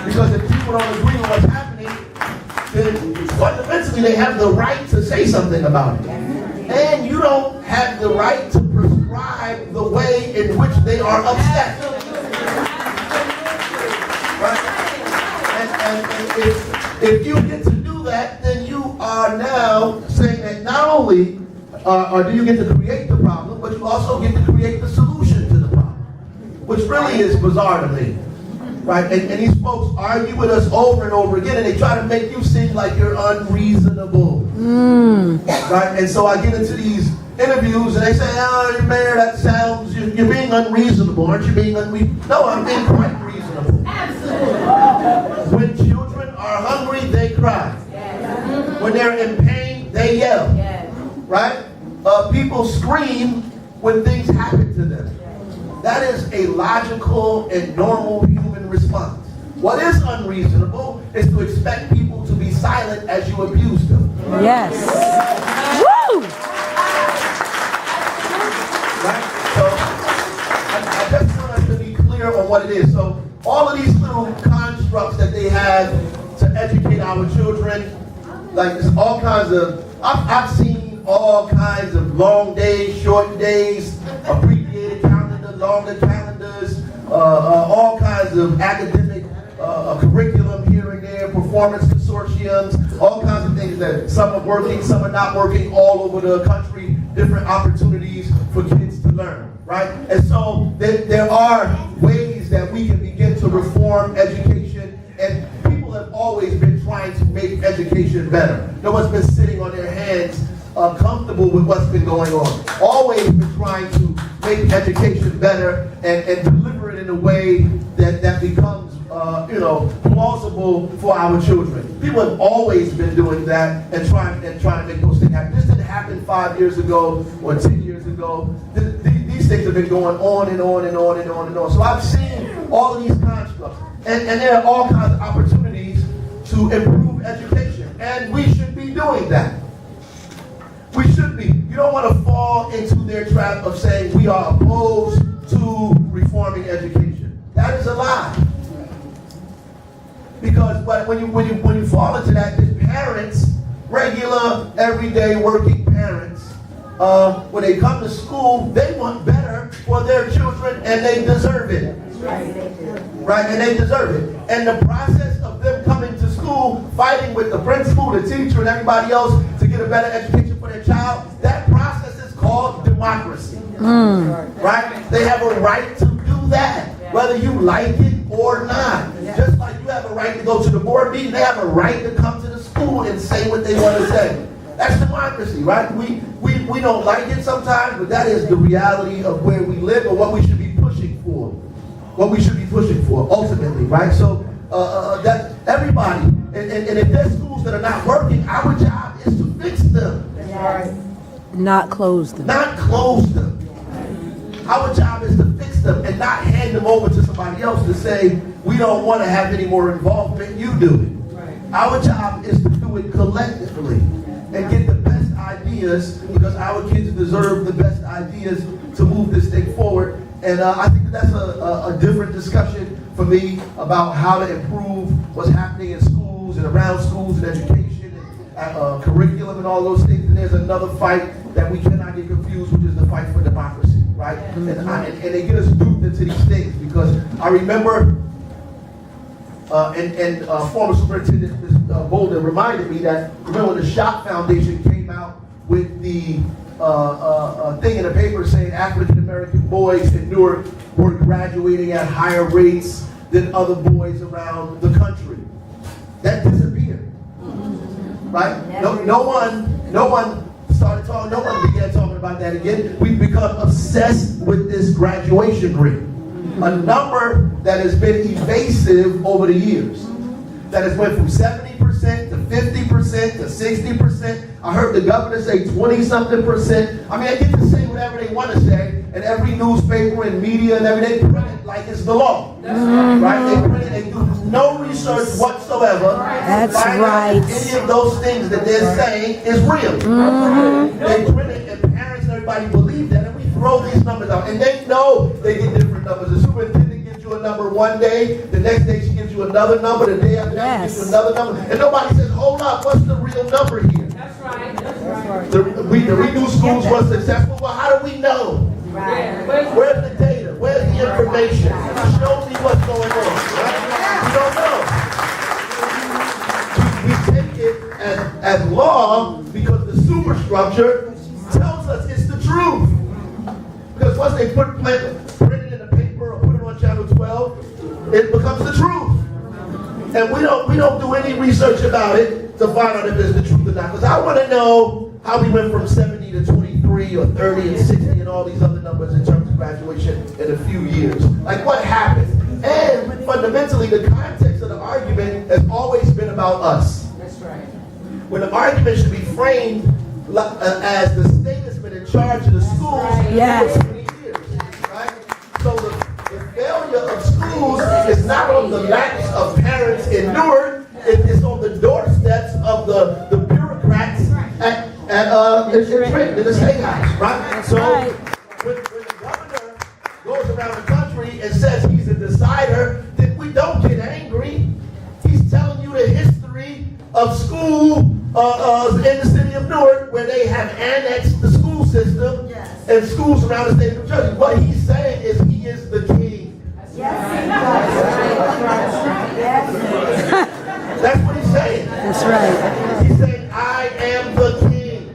Because if people don't agree with what's happening, then fundamentally they have the right to say something about it. And you don't have the right to prescribe the way in which they are upset. Right? And if you get to do that, then you are now saying that not only do you get to create the problem, but you also get to create the solution to the problem, which really is bizarre to me. Right? And these folks argue with us over and over again, and they try to make you seem like you're unreasonable. Right? And so I get into these interviews, and they say, "Oh, Mayor, that sounds, you're being unreasonable. Aren't you being unreasonable?" No, I'm being quite reasonable. Absolutely. When children are hungry, they cry. When they're in pain, they yell. Right? People scream when things happen to them. That is a logical and normal human response. What is unreasonable is to expect people to be silent as you abuse them. Yes. Woo! Right? So I just want us to be clear on what it is. So all of these little constructs that they have to educate our children, like there's all kinds of, I've seen all kinds of long days, short days, abbreviated calendar, longer calendars, all kinds of academic curriculum here and there, performance consortiums, all kinds of things that some are working, some are not working, all over the country, different opportunities for kids to learn, right? And so there are ways that we can begin to reform education, and people have always been trying to make education better. No one's been sitting on their hands comfortable with what's been going on. Always been trying to make education better and deliver it in a way that becomes plausible for our children. People have always been doing that and trying to make those things happen. This didn't happen 5 years ago or 10 years ago. These things have been going on and on and on and on and on. So I've seen all of these constructs, and there are all kinds of opportunities to improve education, and we should be doing that. We should be. You don't want to fall into their trap of saying we are opposed to reforming education. That is a lie. Because when you fall into that, the parents, regular, everyday working parents, when they come to school, they want better for their children, and they deserve it. Right, and they deserve it. And the process of them coming to school, fighting with the principal, the teacher, and everybody else to get a better education for their child, that process is called democracy. Right? They have a right to do that, whether you like it or not. Just like you have a right to go to the board meeting, they have a right to come to the school and say what they want to say. That's democracy, right? We don't like it sometimes, but that is the reality of where we live and what we should be pushing for. What we should be pushing for, ultimately, right? So that everybody, and if there's schools that are not working, our job is to fix them. Not close them. Not close them. Our job is to fix them and not hand them over to somebody else to say, we don't want to have any more involvement, you do it. Our job is to do it collectively and get the best ideas, because our kids deserve the best ideas to move this thing forward. And I think that's a different discussion for me about how to improve what's happening in schools and around schools and education and curriculum and all those things. And there's another fight that we cannot get confused, which is the fight for democracy, right? And they get us duped into these things, because I remember, and former Superintendent Ms. Bolden reminded me that, remember when the Shop Foundation came out with the thing in the paper saying African American boys in Newark were graduating at higher rates than other boys around the country. That disappeared, right? No one started talking. No one began talking about that again. We've become obsessed with this graduation rate, a number that has been evasive over the years. That has went from 70% to 50% to 60%. I heard the governor say 20-something%. I mean, they get to say whatever they want to say, and every newspaper and media and everything, they print it like it's the law. That's right. They print it, they do no research whatsoever. That's right. Any of those things that they're saying is real. They print it, and parents and everybody believe that, and we throw these numbers out, and they know they get different numbers. The superintendent gives you a number one day, the next day she gives you another number, the day after that she gives you another number, and nobody says, hold up, what's the real number here? That's right. That's right. The redo schools was successful, well, how do we know? Right. Where's the data? Where's the information? Show me what's going on. Right? We don't know. We take it as law because the superstructure tells us it's the truth. Because once they print it in the paper or put it on Channel 12, it becomes the truth. And we don't do any research about it to find out if it's the truth or not. Because I want to know how we went from 70 to 23 or 30 and 60 and all these other numbers in terms of graduation in a few years. Like what happened? And fundamentally, the context of the argument has always been about us. That's right. When the argument should be framed as the state has been in charge of the schools Yes. for 20 years, right? So the failure of schools is not on the laps of parents in Newark, it's on the doorsteps of the bureaucrats in Trenton, in the State House, right? That's So right. when the governor goes around the country and says he's a decider, then we don't get angry. He's telling you the history of school in the city of Newark, where they have annexed the school system and schools around the state of New Jersey. What he's saying is he is the king. That's what he's saying. That's right. He's saying, I am the king.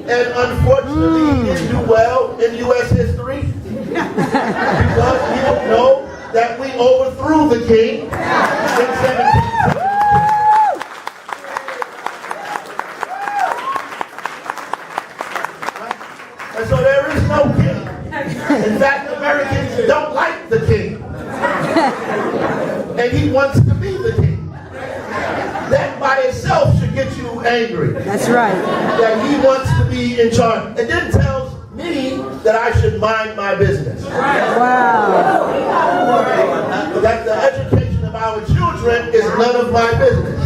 And unfortunately, he didn't do well in U.S. history because people know that we overthrew the king in 1776. And so there is no king. In fact, Americans don't like the king. And he wants to be the king. That by itself should get you angry. That's right. That he wants to be in charge. And then tells me that I should mind my business. Wow. That the education of our children is none of my business.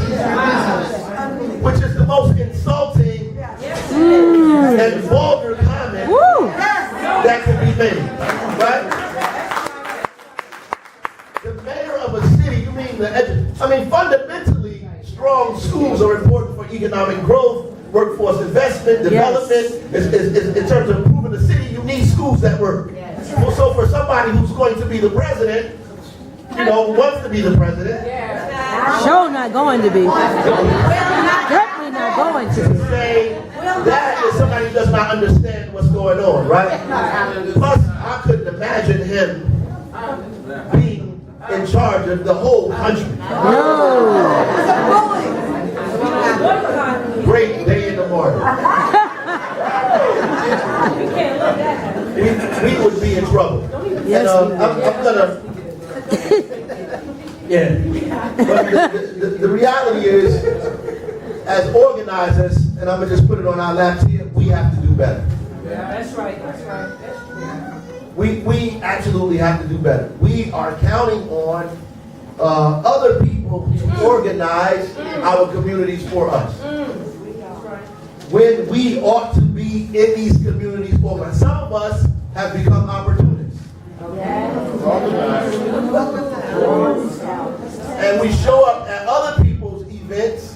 Which is the most insulting and vulgar comment that can be made. Right? The mayor of a city, you mean fundamentally, strong schools are important for economic growth, workforce investment, development. In terms of improving the city, you need schools that work. Well, so for somebody who's going to be the president, wants to be the president, Sure not going to be. Definitely not going to be. say that is somebody who does not understand what's going on, right? Plus, I couldn't imagine him being in charge of the whole country. No. Great day in the morning. We would be in trouble. Yes, and, we would. I'm gonna. Yeah. But the reality is, as organizers, and I'm gonna just put it on our laps here, we have to do better. That's right. That's right. That's right. We absolutely have to do better. We are counting on other people to organize our communities for us. When we ought to be in these communities organized. Some of us have become opportunists. And we show up at other people's events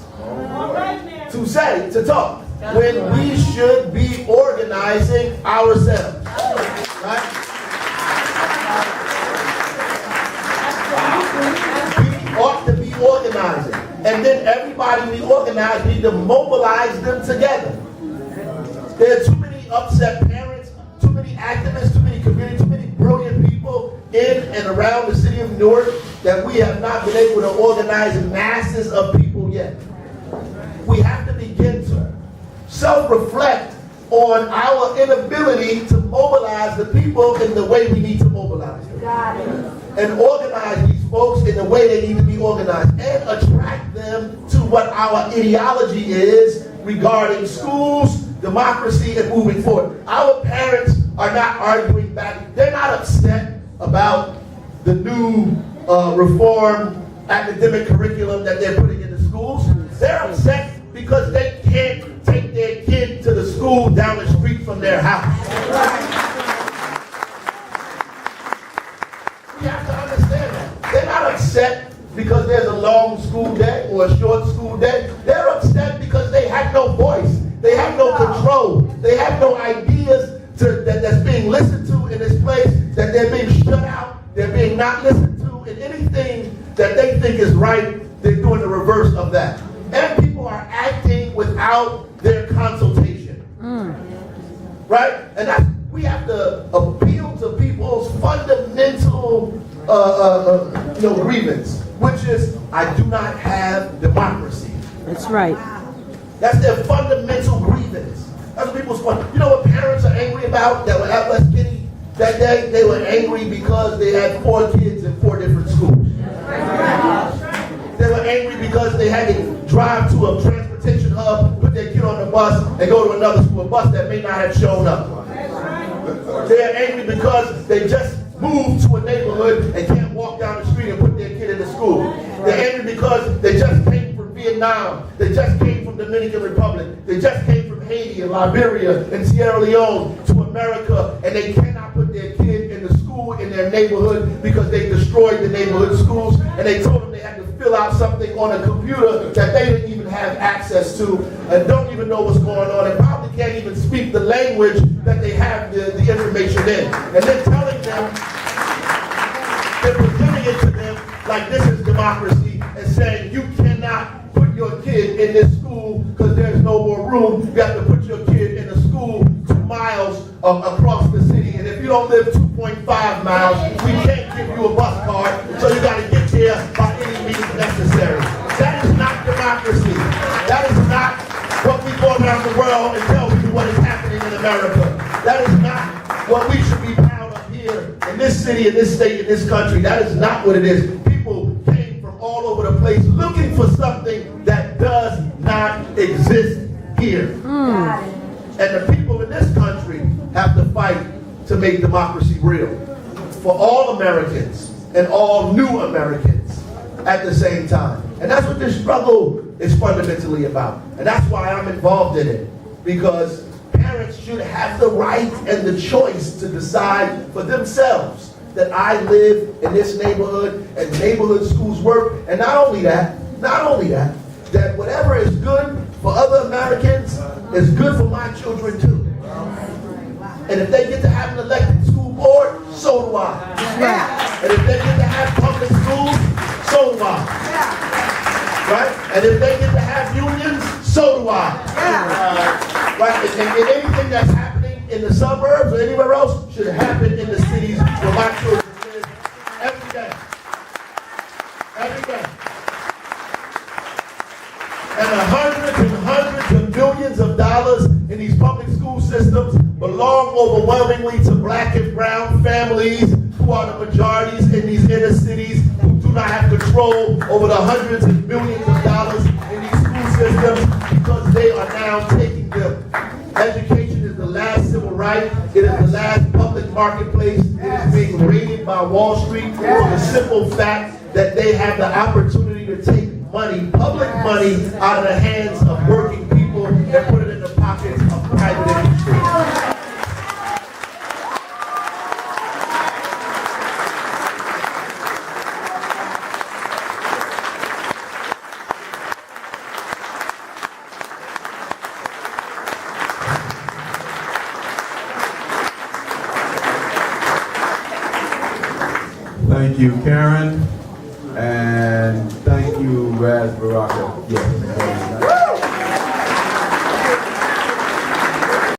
to talk, when we should be organizing ourselves. Right? We ought to be organizing. And then everybody we organize, we need to mobilize them together. There are too many upset parents, too many activists, too many communities, too many brilliant people in and around the city of Newark that we have not been able to organize masses of people yet. We have to begin to self-reflect on our inability to mobilize the people in the way we need to mobilize them. And organize these folks in the way they need to be organized. And attract them to what our ideology is regarding schools, democracy, and moving forward. Our parents are not arguing back. They're not upset about the new reform academic curriculum that they're putting in the schools. They're upset because they can't take their kid to the school down the street from their house. We have to upset because there's a long school day or a short school day. They're upset because they have no voice. They have no control. They have no ideas that's being listened to in this place, that they're being shut out, they're being not listened to, and anything that they think is right, they're doing the reverse of that. And people are acting without their consultation. Right? And we have to appeal to people's fundamental grievance, which is, I do not have democracy. That's right. That's their fundamental grievance. That's what people's fun. You know what parents are angry about that were at West Kitty that day? They were angry because they had 4 kids in 4 different schools. They were angry because they had to drive to a transportation hub, put their kid on the bus, and go to another school, a bus that may not have shown up. They're angry because they just moved to a neighborhood and can't walk down the street and put their kid in the school. They're angry because they just came from Vietnam. They just came from Dominican Republic. They just came from Haiti and Liberia and Sierra Leone to America, and they cannot put their kid in the school in their neighborhood because they destroyed the neighborhood schools, and they told them they had to fill out something on a computer that they didn't even have access to and don't even know what's going on and probably can't even speak the language that they have the information in. And they're telling them, they're presenting it to them like this is democracy and saying you cannot put your kid in this school because there's no more room. You have to put your kid in a school 2 miles across the city. And if you don't live 2.5 miles, we can't give you a bus card, so you got to get there by any means necessary. That is not democracy. That is not what we go around the world and tell people what is happening in America. That is not what we should be proud of here in this city, in this state, in this country. That is not what it is. People came from all over the place looking for something that does not exist here. And the people in this country have to fight to make democracy real for all Americans and all new Americans at the same time. And that's what this struggle is fundamentally about. And that's why I'm involved in it, because parents should have the right and the choice to decide for themselves that I live in this neighborhood and neighborhood schools work. And not only that, that whatever is good for other Americans is good for my children too. And if they get to have an elected school board, so do I. And if they get to have public schools, so do I. Right? And if they get to have unions, so do I. Right? And anything that's happening in the suburbs or anywhere else should happen in the cities where my children live every day. Every day. And hundreds of billions of dollars in these public school systems belong overwhelmingly to black and brown families who are the majorities in these inner cities, who do not have control over the hundreds and billions of dollars in these school systems because they are now taking them. Education is the last civil right. It is the last public marketplace. It is being raided by Wall Street for the simple fact that they have the opportunity to take money, public money, out of the hands of working people and put it in the pockets of private industry. Thank you, Karen, and thank you, Raz Baraka. Yes.